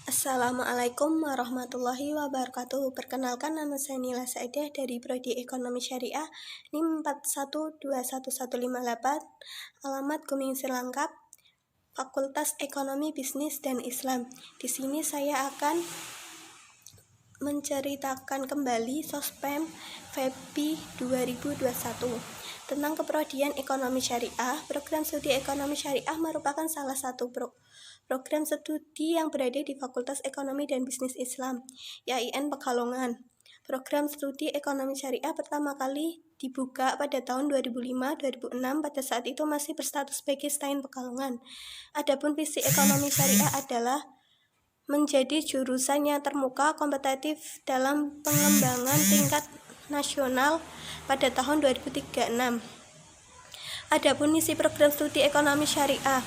Assalamualaikum warahmatullahi wabarakatuh. Perkenalkan, nama saya Nila Saedah dari Prodi Ekonomi Syariah NIM 41211158, alamat Guming Silangkap, Fakultas Ekonomi Bisnis dan Islam. Di sini saya akan menceritakan kembali Sospem FEBI 2021. Tentang keprodian ekonomi syariah, program studi ekonomi syariah merupakan salah satu program studi yang berada di Fakultas Ekonomi dan Bisnis Islam, YAIN Pekalongan. Program studi ekonomi syariah pertama kali dibuka pada tahun 2005-2006, pada saat itu masih berstatus sebagai STAIN Pekalongan. Adapun visi ekonomi syariah adalah menjadi jurusan yang termuka kompetitif dalam pengembangan tingkat nasional pada tahun 2036. Adapun misi program studi ekonomi syariah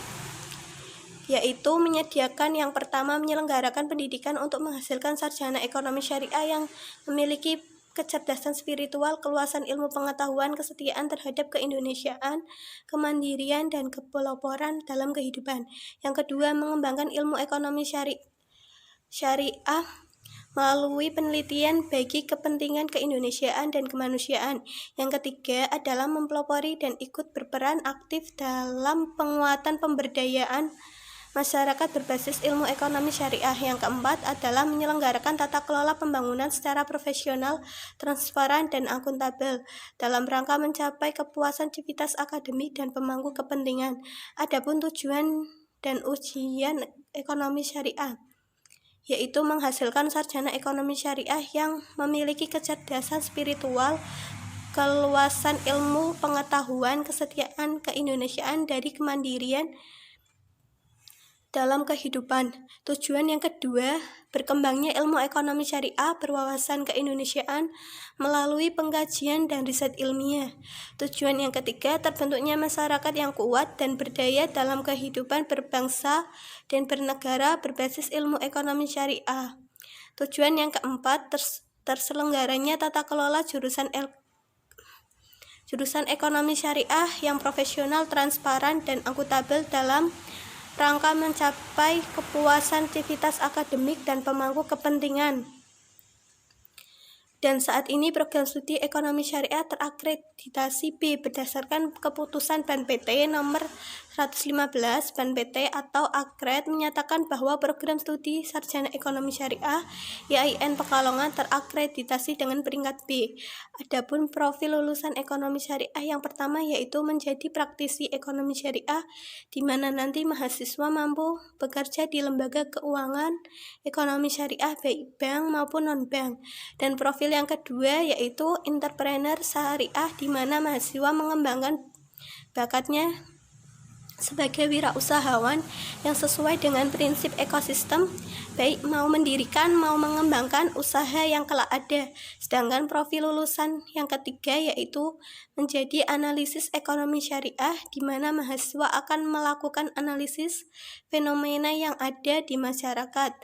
yaitu menyediakan yang pertama menyelenggarakan pendidikan untuk menghasilkan sarjana ekonomi syariah yang memiliki kecerdasan spiritual, keluasan ilmu pengetahuan, kesetiaan terhadap keindonesiaan, kemandirian, dan kepeloporan dalam kehidupan. Yang kedua, mengembangkan ilmu ekonomi syariah melalui penelitian bagi kepentingan keindonesiaan dan kemanusiaan. Yang ketiga adalah mempelopori dan ikut berperan aktif dalam penguatan pemberdayaan masyarakat berbasis ilmu ekonomi syariah. Yang keempat adalah menyelenggarakan tata kelola pembangunan secara profesional, transparan, dan akuntabel dalam rangka mencapai kepuasan civitas akademik dan pemangku kepentingan. Adapun tujuan dan ujian ekonomi syariah yaitu menghasilkan sarjana ekonomi syariah yang memiliki kecerdasan spiritual, keluasan ilmu pengetahuan, kesetiaan keindonesiaan, dari kemandirian dalam kehidupan. Tujuan yang kedua, berkembangnya ilmu ekonomi syariah berwawasan keindonesiaan melalui pengkajian dan riset ilmiah. Tujuan yang ketiga, terbentuknya masyarakat yang kuat dan berdaya dalam kehidupan berbangsa dan bernegara berbasis ilmu ekonomi syariah. Tujuan yang keempat, terselenggaranya tata kelola jurusan ekonomi syariah yang profesional, transparan, dan akuntabel dalam rangka mencapai kepuasan civitas akademik dan pemangku kepentingan. Dan saat ini program studi ekonomi syariah terakreditasi B berdasarkan keputusan Ban PT nomor 115 Ban PT atau Akred menyatakan bahwa program studi sarjana ekonomi syariah YAIN Pekalongan terakreditasi dengan peringkat B. Adapun profil lulusan ekonomi syariah yang pertama yaitu menjadi praktisi ekonomi syariah, di mana nanti mahasiswa mampu bekerja di lembaga keuangan ekonomi syariah baik bank maupun non-bank. Dan profil yang kedua yaitu entrepreneur syariah, di mana mahasiswa mengembangkan bakatnya sebagai wirausahawan yang sesuai dengan prinsip ekosistem, baik mau mendirikan mau mengembangkan usaha yang kelak ada. Sedangkan profil lulusan yang ketiga yaitu menjadi analisis ekonomi syariah, di mana mahasiswa akan melakukan analisis fenomena yang ada di masyarakat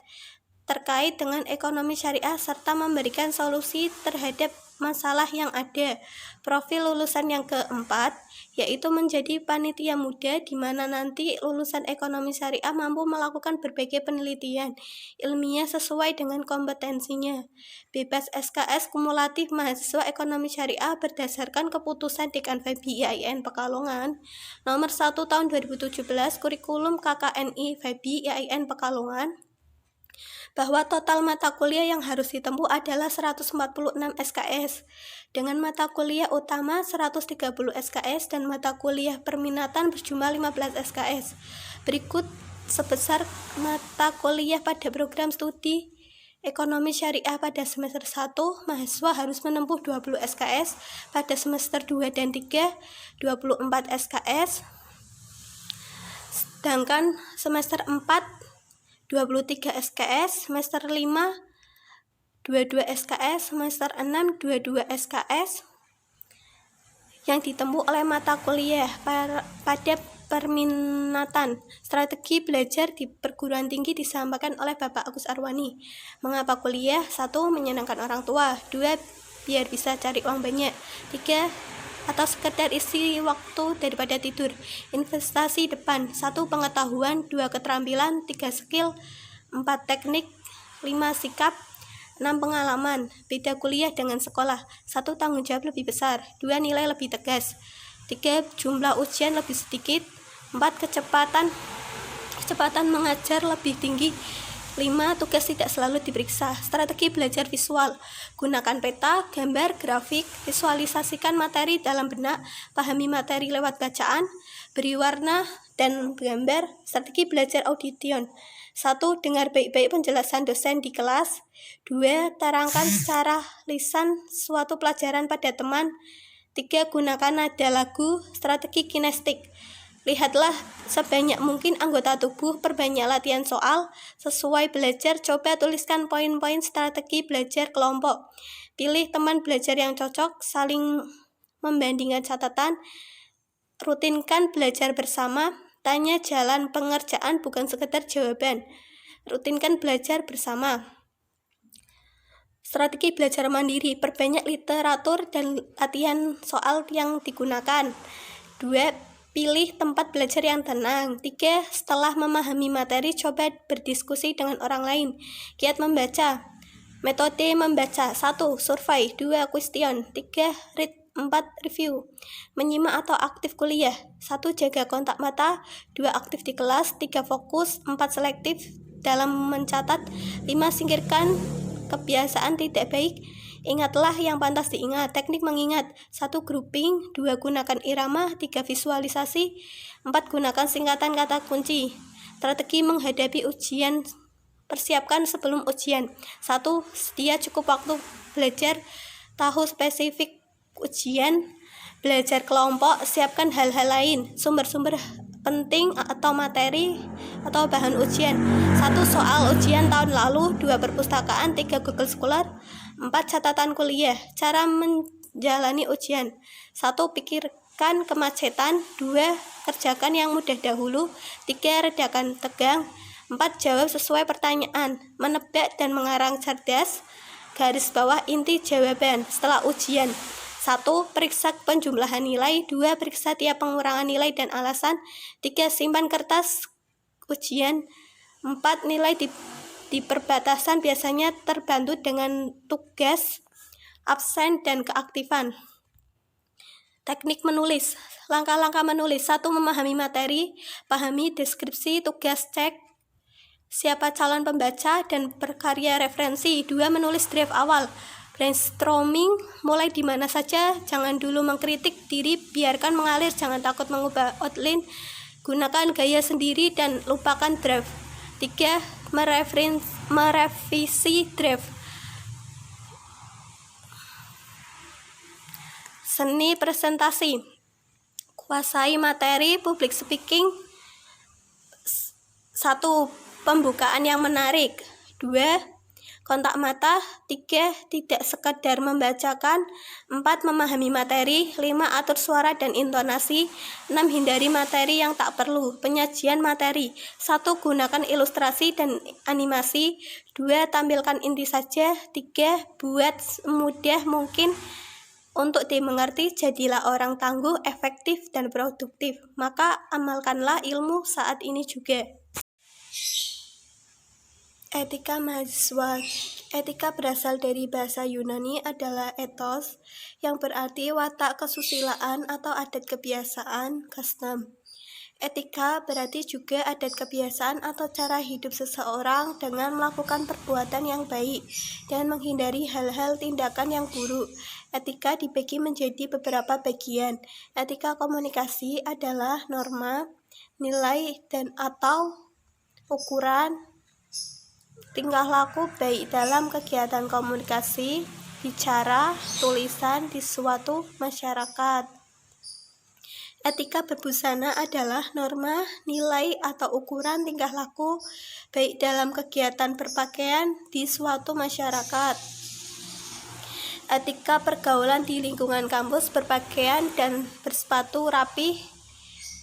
terkait dengan ekonomi syariah serta memberikan solusi terhadap masalah yang ada. Profil lulusan yang keempat yaitu menjadi panitia muda, di mana nanti lulusan ekonomi syariah mampu melakukan berbagai penelitian ilmiah sesuai dengan kompetensinya. Bebas SKS kumulatif mahasiswa ekonomi syariah berdasarkan keputusan Dekan FEBI YAIN Pekalongan nomor 1 tahun 2017 kurikulum KKNI FEBI YAIN Pekalongan, bahwa total mata kuliah yang harus ditempuh adalah 146 SKS, dengan mata kuliah utama 130 SKS dan mata kuliah perminatan berjumlah 15 SKS. Berikut sebesar mata kuliah pada program studi ekonomi syariah pada semester 1, mahasiswa harus menempuh 20 SKS, pada semester 2 dan 3, 24 SKS, sedangkan semester 4 23 SKS, semester 5 22 SKS, semester 6 22 SKS yang ditempuh oleh mata kuliah pada perminatan. Strategi belajar di perguruan tinggi disampaikan oleh Bapak Agus Arwani. Mengapa kuliah? 1. Menyenangkan orang tua. 2. Biar bisa cari uang banyak. 3. Atau sekedar isi waktu daripada tidur. Investasi depan: 1. Pengetahuan, 2. Keterampilan, 3. Skill, 4 teknik, 5 sikap, 6 pengalaman. Beda kuliah dengan sekolah. 1 tanggung jawab lebih besar. 2 nilai lebih tegas. 3 jumlah ujian lebih sedikit. 4 kecepatan mengajar lebih tinggi. 5 tugas tidak selalu diperiksa. Strategi belajar visual. Gunakan peta, gambar, grafik, visualisasikan materi dalam benak, pahami materi lewat bacaan, beri warna dan gambar. Strategi belajar audition. 1. Dengar baik-baik penjelasan dosen di kelas. 2. Terangkan secara lisan suatu pelajaran pada teman. 3. Gunakan nada lagu. Strategi kinestik. Lihatlah sebanyak mungkin anggota tubuh, perbanyak latihan soal. Sesuai belajar, coba tuliskan poin-poin strategi belajar kelompok. Pilih teman belajar yang cocok, saling membandingkan catatan. Rutinkan belajar bersama. Tanya jalan pengerjaan bukan sekedar jawaban. Rutinkan belajar bersama. Strategi belajar mandiri, perbanyak literatur dan latihan soal yang digunakan. 2. Pilih tempat belajar yang tenang. 3. Setelah memahami materi, coba berdiskusi dengan orang lain. Giat membaca. Metode membaca. 1. Survei. 2. Question. 3. Read. 4. Review. Menyimak atau aktif kuliah. 1. Jaga kontak mata. 2. Aktif di kelas. 3. Fokus. 4. Selektif dalam mencatat. 5. Singkirkan kebiasaan tidak baik. Ingatlah yang pantas diingat. Teknik mengingat. 1. Grouping. 2. Gunakan irama. 3. Visualisasi. 4. Gunakan singkatan kata kunci. Strategi menghadapi ujian. Persiapkan sebelum ujian. 1. Sedia cukup waktu belajar. Tahu spesifik ujian. Belajar kelompok. Siapkan hal-hal lain. Sumber-sumber penting atau materi atau bahan ujian. 1. Soal ujian tahun lalu. 2. Perpustakaan. 3. Google Scholar. 4. Catatan kuliah. Cara menjalani ujian. 1. Pikirkan kemacetan. 2. Kerjakan yang mudah dahulu. 3. Redakan tegang. 4. Jawab sesuai pertanyaan. Menebak dan mengarang cerdas. Garis bawah inti jawaban setelah ujian. 1. Periksa penjumlahan nilai. 2. Periksa tiap pengurangan nilai dan alasan. 3. Simpan kertas ujian. 4. Nilai di perbatasan biasanya terbantu dengan tugas, absen, dan keaktifan. Teknik menulis. Langkah-langkah menulis. 1. Memahami materi. Pahami deskripsi tugas, cek siapa calon pembaca, dan berkarya referensi. 2. Menulis draft awal. Brainstorming, mulai di mana saja. Jangan dulu mengkritik diri, biarkan mengalir, jangan takut mengubah outline. Gunakan gaya sendiri dan lupakan draft. 3. Merevisi draft. Seni presentasi. Kuasai materi, public speaking. 1. Pembukaan yang menarik. 2. Kontak mata. 3. Tidak sekedar membacakan. 4. Memahami materi. 5. Atur suara dan intonasi. 6. Hindari materi yang tak perlu. Penyajian materi. 1. Gunakan ilustrasi dan animasi. 2. Tampilkan inti saja. 3. Buat semudah mungkin untuk dimengerti. Jadilah orang tangguh, efektif, dan produktif. Maka amalkanlah ilmu saat ini juga. Etika mahasiswa. Etika berasal dari bahasa Yunani adalah ethos, yang berarti watak kesusilaan atau adat kebiasaan, custom. Etika berarti juga adat kebiasaan atau cara hidup seseorang dengan melakukan perbuatan yang baik dan menghindari hal-hal tindakan yang buruk. Etika dibagi menjadi beberapa bagian. Etika komunikasi adalah norma, nilai, dan atau ukuran tingkah laku baik dalam kegiatan komunikasi, bicara, tulisan di suatu masyarakat. Etika berbusana adalah norma, nilai, atau ukuran tingkah laku baik dalam kegiatan berpakaian di suatu masyarakat. Etika pergaulan di lingkungan kampus, berpakaian dan bersepatu rapih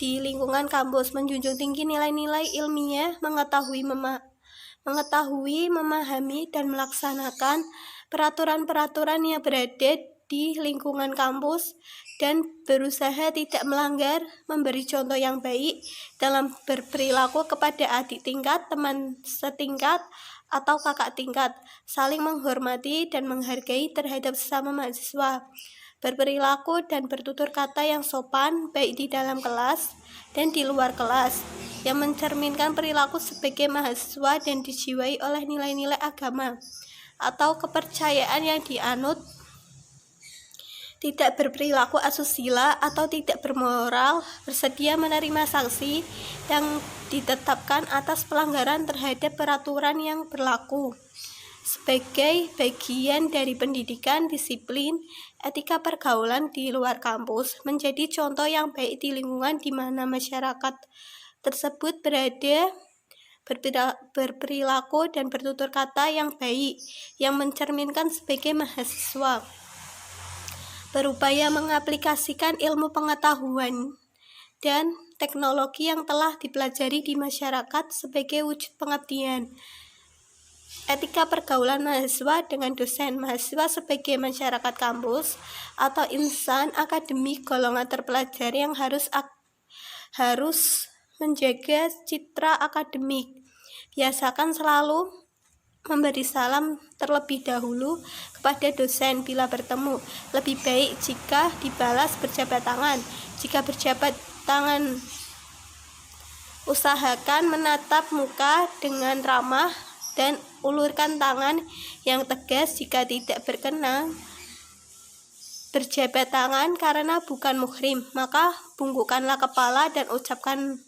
di lingkungan kampus, menjunjung tinggi nilai-nilai ilmiah, mengetahui, memahami, dan melaksanakan peraturan-peraturan yang berada di lingkungan kampus, dan berusaha tidak melanggar, memberi contoh yang baik dalam berperilaku kepada adik tingkat, teman setingkat, atau kakak tingkat, saling menghormati dan menghargai terhadap sesama mahasiswa, berperilaku dan bertutur kata yang sopan baik di dalam kelas dan di luar kelas, yang mencerminkan perilaku sebagai mahasiswa dan dijiwai oleh nilai-nilai agama atau kepercayaan yang dianut, tidak berperilaku asusila atau tidak bermoral, bersedia menerima sanksi yang ditetapkan atas pelanggaran terhadap peraturan yang berlaku sebagai bagian dari pendidikan, disiplin, etika pergaulan di luar kampus, menjadi contoh yang baik di lingkungan di mana masyarakat tersebut berada, berperilaku dan bertutur kata yang baik, yang mencerminkan sebagai mahasiswa, berupaya mengaplikasikan ilmu pengetahuan dan teknologi yang telah dipelajari di masyarakat sebagai wujud pengabdian. Etika pergaulan mahasiswa dengan dosen, mahasiswa sebagai masyarakat kampus atau insan akademik golongan terpelajar yang harus menjaga citra akademik. Biasakan selalu memberi salam terlebih dahulu kepada dosen bila bertemu. Lebih baik jika dibalas berjabat tangan. Jika berjabat tangan, usahakan menatap muka dengan ramah dan ulurkan tangan yang tegas. Jika tidak berkenan berjabat tangan karena bukan muhrim, maka bungkukkanlah kepala dan ucapkan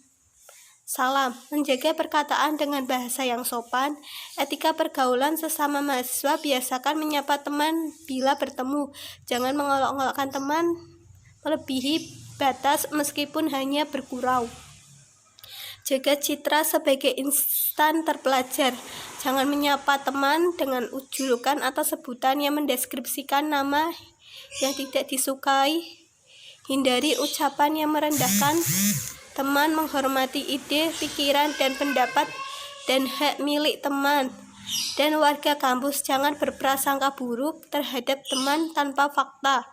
salam. Menjaga perkataan dengan bahasa yang sopan. Etika pergaulan sesama mahasiswa, biasakan menyapa teman bila bertemu. Jangan mengolok-olokkan teman melebihi batas meskipun hanya bergurau. Jaga citra sebagai insan terpelajar. Jangan menyapa teman dengan julukan atau sebutan yang mendeskripsikan nama yang tidak disukai. Hindari ucapan yang merendahkan teman, menghormati ide, pikiran, dan pendapat dan hak milik teman dan warga kampus. Jangan berprasangka buruk terhadap teman tanpa fakta,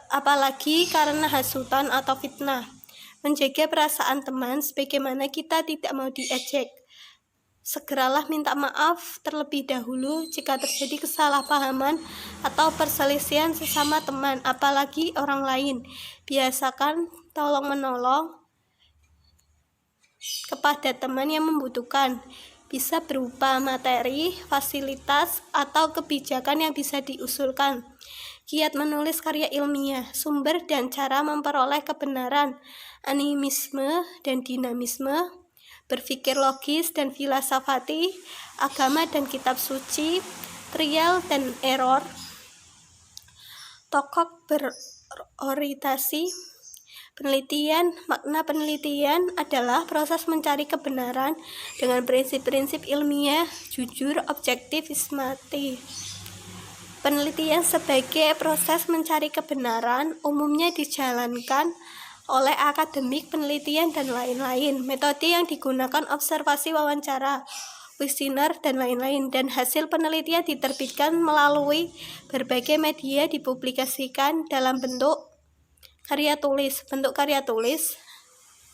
apalagi karena hasutan atau fitnah. Menjaga perasaan teman sebagaimana kita tidak mau diejek. Segeralah minta maaf terlebih dahulu jika terjadi kesalahpahaman atau perselisihan sesama teman, apalagi orang lain. Biasakan tolong-menolong kepada teman yang membutuhkan, bisa berupa materi, fasilitas, atau kebijakan yang bisa diusulkan. Giat menulis karya ilmiah, sumber dan cara memperoleh kebenaran, animisme dan dinamisme, berpikir logis dan filsafati, agama dan kitab suci, trial dan error, tokoh berorientasi. Penelitian. Makna penelitian adalah proses mencari kebenaran dengan prinsip-prinsip ilmiah, jujur, objektif, sistematis. Penelitian sebagai proses mencari kebenaran umumnya dijalankan oleh akademik penelitian dan lain-lain. Metode yang digunakan observasi, wawancara, kuesioner, dan lain-lain. Dan hasil penelitian diterbitkan melalui berbagai media, dipublikasikan dalam bentuk karya tulis. Bentuk karya tulis: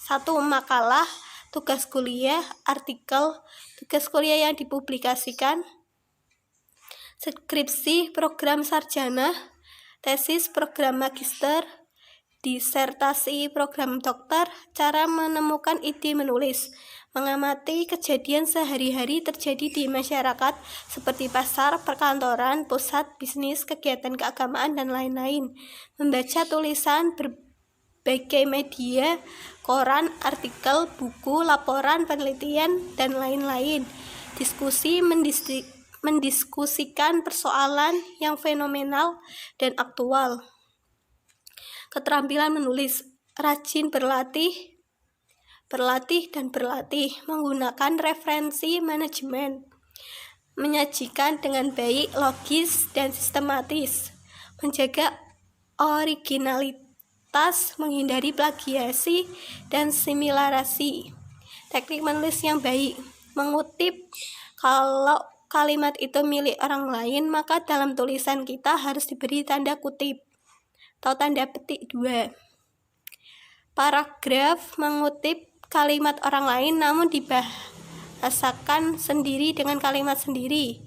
1. Makalah, tugas kuliah, artikel, tugas kuliah yang dipublikasikan, skripsi, program sarjana, tesis, program magister, disertasi, program dokter. Cara menemukan ide menulis: mengamati kejadian sehari-hari terjadi di masyarakat seperti pasar, perkantoran, pusat bisnis, kegiatan keagamaan, dan lain-lain. Membaca tulisan berbagai media, koran, artikel, buku, laporan, penelitian, dan lain-lain. Diskusi, mendiskusikan persoalan yang fenomenal dan aktual. Keterampilan menulis: rajin berlatih dan berlatih, menggunakan referensi manajemen, menyajikan dengan baik, logis, dan sistematis, menjaga originalitas, menghindari plagiasi dan similarasi. Teknik menulis yang baik: mengutip. Kalau kalimat itu milik orang lain, maka dalam tulisan kita harus diberi tanda kutip. atau tanda petik 2. Paragraf mengutip kalimat orang lain namun dibahasakan sendiri dengan kalimat sendiri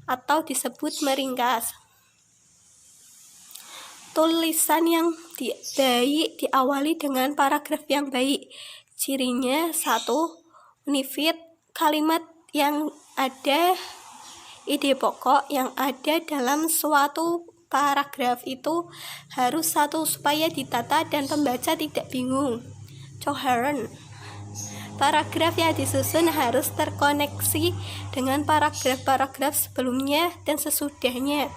atau disebut meringkas. Tulisan yang baik diawali dengan paragraf yang baik. Cirinya 1. Unifit. Kalimat yang ada, ide pokok yang ada dalam suatu paragraf itu harus satu supaya ditata dan pembaca tidak bingung. Coherent. Paragraf yang disusun harus terkoneksi dengan paragraf-paragraf sebelumnya dan sesudahnya.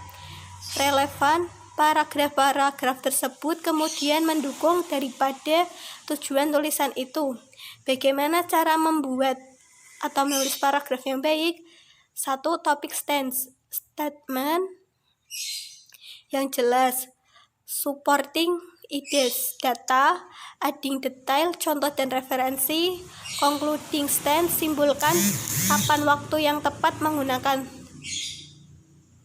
Relevan. Paragraf-paragraf tersebut kemudian mendukung daripada tujuan tulisan itu. Bagaimana cara membuat atau menulis paragraf yang baik? 1. Topic statement yang jelas, supporting ideas, data, adding detail, contoh dan referensi, concluding stance, simpulkan kapan waktu yang tepat menggunakan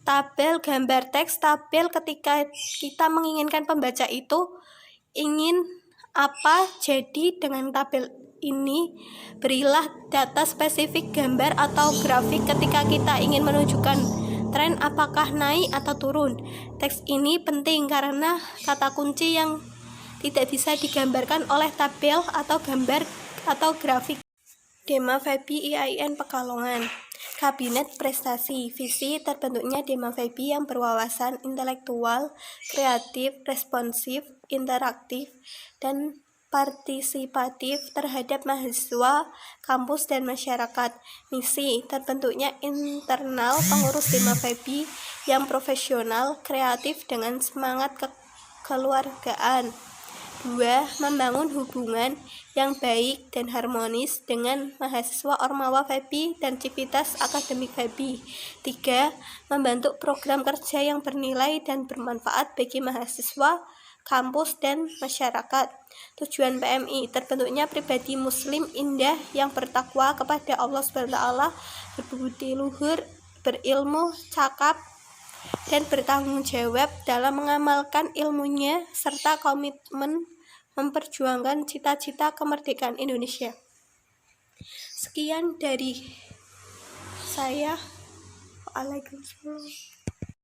tabel, gambar teks, tabel ketika kita menginginkan pembaca itu ingin apa, jadi dengan tabel ini berilah data spesifik gambar atau grafik ketika kita ingin menunjukkan tren apakah naik atau turun. Teks ini penting karena kata kunci yang tidak bisa digambarkan oleh tabel atau gambar atau grafik. Dema Febi IAIN Pekalongan. Kabinet Prestasi. Visi terbentuknya Dema Febi yang berwawasan intelektual, kreatif, responsif, interaktif, dan partisipatif terhadap mahasiswa, kampus, dan masyarakat. Misi terbentuknya internal pengurus Dema Febi yang profesional, kreatif, dengan semangat kekeluargaan. 2. Membangun hubungan yang baik dan harmonis dengan mahasiswa Ormawa Febi dan Civitas Akademik Febi. 3. Membentuk program kerja yang bernilai dan bermanfaat bagi mahasiswa, kampus, dan masyarakat. Tujuan PMI terbentuknya pribadi muslim indah yang bertakwa kepada Allah SWT, berbudi luhur, berilmu, cakap, dan bertanggung jawab dalam mengamalkan ilmunya serta komitmen memperjuangkan cita-cita kemerdekaan Indonesia. Sekian dari saya. Waalaikumsalam.